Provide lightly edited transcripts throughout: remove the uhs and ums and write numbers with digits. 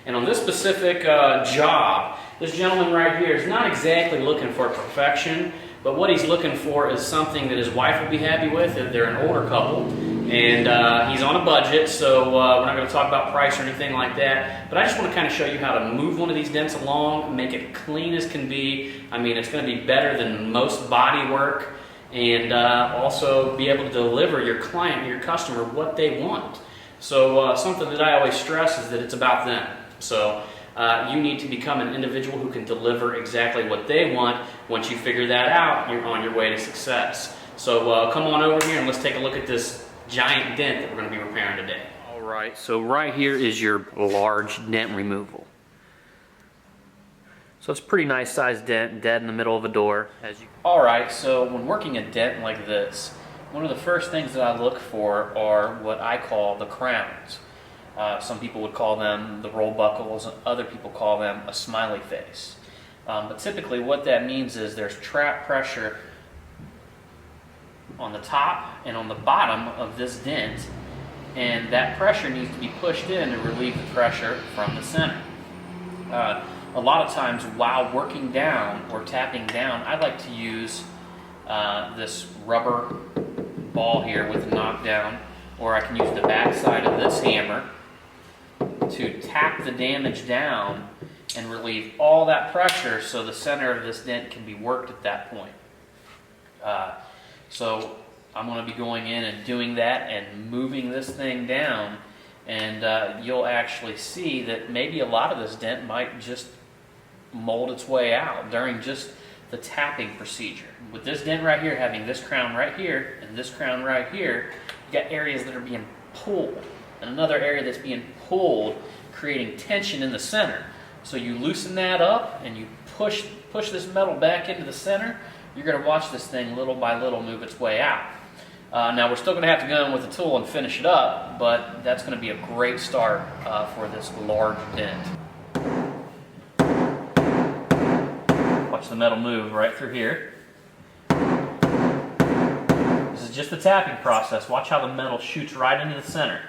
And on this specific job, this gentleman right here is not exactly looking for perfection, but what he's looking for is something that his wife will be happy with. They're an older couple, and he's on a budget, so we're not going to talk about price or anything like that. But I just want to kind of show you how to move one of these dents along, make it clean as can be. I mean, it's going to be better than most body work, and also be able to deliver your client, your customer, what they want. So something that I always stress is that it's about them. So you need to become an individual who can deliver exactly what they want. Once you figure that out, you're on your way to success. So come on over here and let's take a look at this giant dent that we're going to be repairing today. All right, so right here is your large dent removal. So it's a pretty nice sized dent, dead in the middle of a door. All right, so when working a dent like this, one of the first things that I look for are what I call the crowns. Some people would call them the roll buckles, other people call them a smiley face. But typically what that means is there's trap pressure on the top and on the bottom of this dent, and that pressure needs to be pushed in to relieve the pressure from the center. A lot of times while working down or tapping down, I like to use this rubber ball here with a knockdown, or I can use the back side of this hammer to tap the damage down and relieve all that pressure so the center of this dent can be worked at that point. So I'm going to be going in and doing that and moving this thing down, and you'll actually see that maybe a lot of this dent might just mold its way out during just the tapping procedure. With this dent right here having this crown right here and this crown right here, you got areas that are being pulled and another area that's being pulled, creating tension in the center. So you loosen that up and you push this metal back into the center. You're going to watch this thing little by little move its way out. Now we're still going to have to go in with the tool and finish it up, but that's going to be a great start for this large dent. Watch the metal move right through here. This is just the tapping process. Watch how the metal shoots right into the center.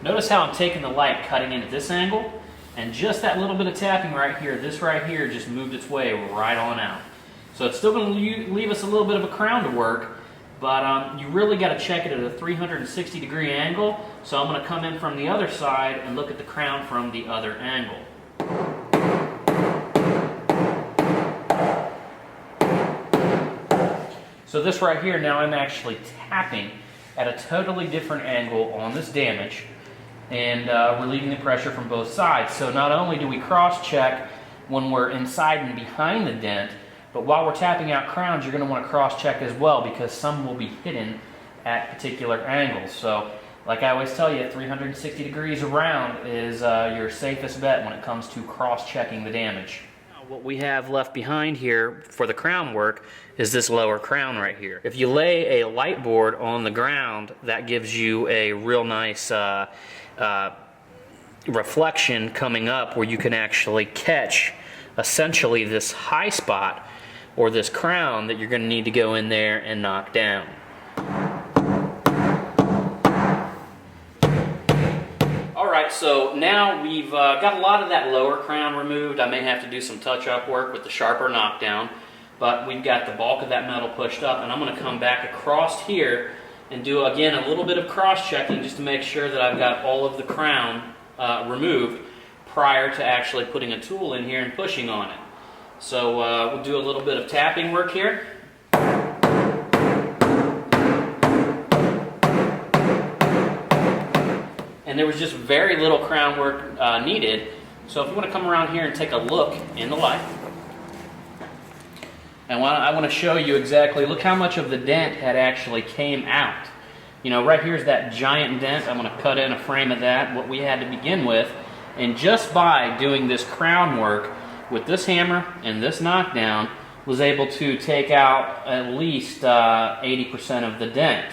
Notice how I'm taking the light, cutting in at this angle, and just that little bit of tapping right here, this right here just moved its way right on out. So it's still going to leave us a little bit of a crown to work, but you really got to check it at a 360-degree angle. So I'm going to come in from the other side and look at the crown from the other angle. So this right here, now I'm actually tapping at a totally different angle on this damage and relieving the pressure from both sides. So not only do we cross-check when we're inside and behind the dent, but while we're tapping out crowns, you're going to want to cross-check as well, because some will be hidden at particular angles. So like I always tell you, 360 degrees around is your safest bet when it comes to cross-checking the damage. What we have left behind here for the crown work is this lower crown right here. If you lay a light board on the ground, that gives you a real nice reflection coming up where you can actually catch essentially this high spot or this crown that you're going to need to go in there and knock down. Alright, so now we've got a lot of that lower crown removed. I may have to do some touch-up work with the sharper knockdown, but we've got the bulk of that metal pushed up, and I'm going to come back across here and do, again, a little bit of cross-checking just to make sure that I've got all of the crown removed prior to actually putting a tool in here and pushing on it. So we'll do a little bit of tapping work here. And there was just very little crown work needed. So if you want to come around here and take a look in the light. And I want to show you exactly, look how much of the dent had actually came out. You know, right here's that giant dent. I'm going to cut in a frame of that, what we had to begin with. And just by doing this crown work with this hammer and this knockdown, was able to take out at least 80% of the dent.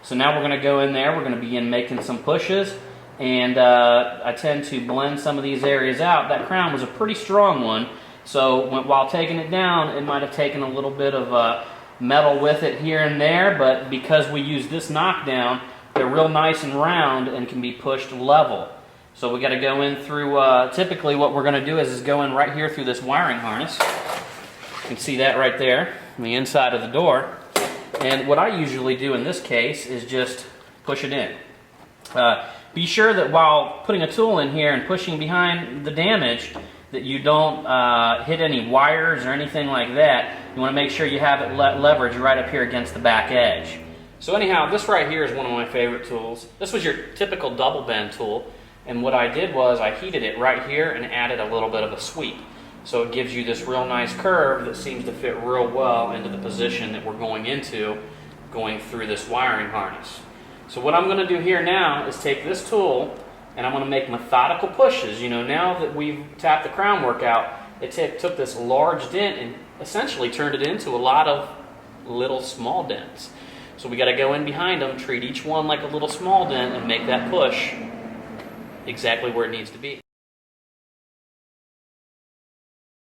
So now we're going to go in there, we're going to begin making some pushes, and I tend to blend some of these areas out. That crown was a pretty strong one, So while taking it down, it might have taken a little bit of metal with it here and there, but because we use this knockdown, they're real nice and round and can be pushed level. So we got to go in through, typically what we're going to do is go in right here through this wiring harness. You can see that right there on the inside of the door. And what I usually do in this case is just push it in. Be sure that while putting a tool in here and pushing behind the damage, that you don't hit any wires or anything like that. You want to make sure you have it leverage right up here against the back edge. So anyhow, this right here is one of my favorite tools. This was your typical double bend tool, and what I did was I heated it right here and added a little bit of a sweep. So it gives you this real nice curve that seems to fit real well into the position that we're going into, going through this wiring harness. So what I'm going to do here now is take this tool and I'm going to make methodical pushes. You know, now that we've tapped the crown work out, it took this large dent and essentially turned it into a lot of little small dents. So we got to go in behind them, treat each one like a little small dent, and make that push exactly where it needs to be.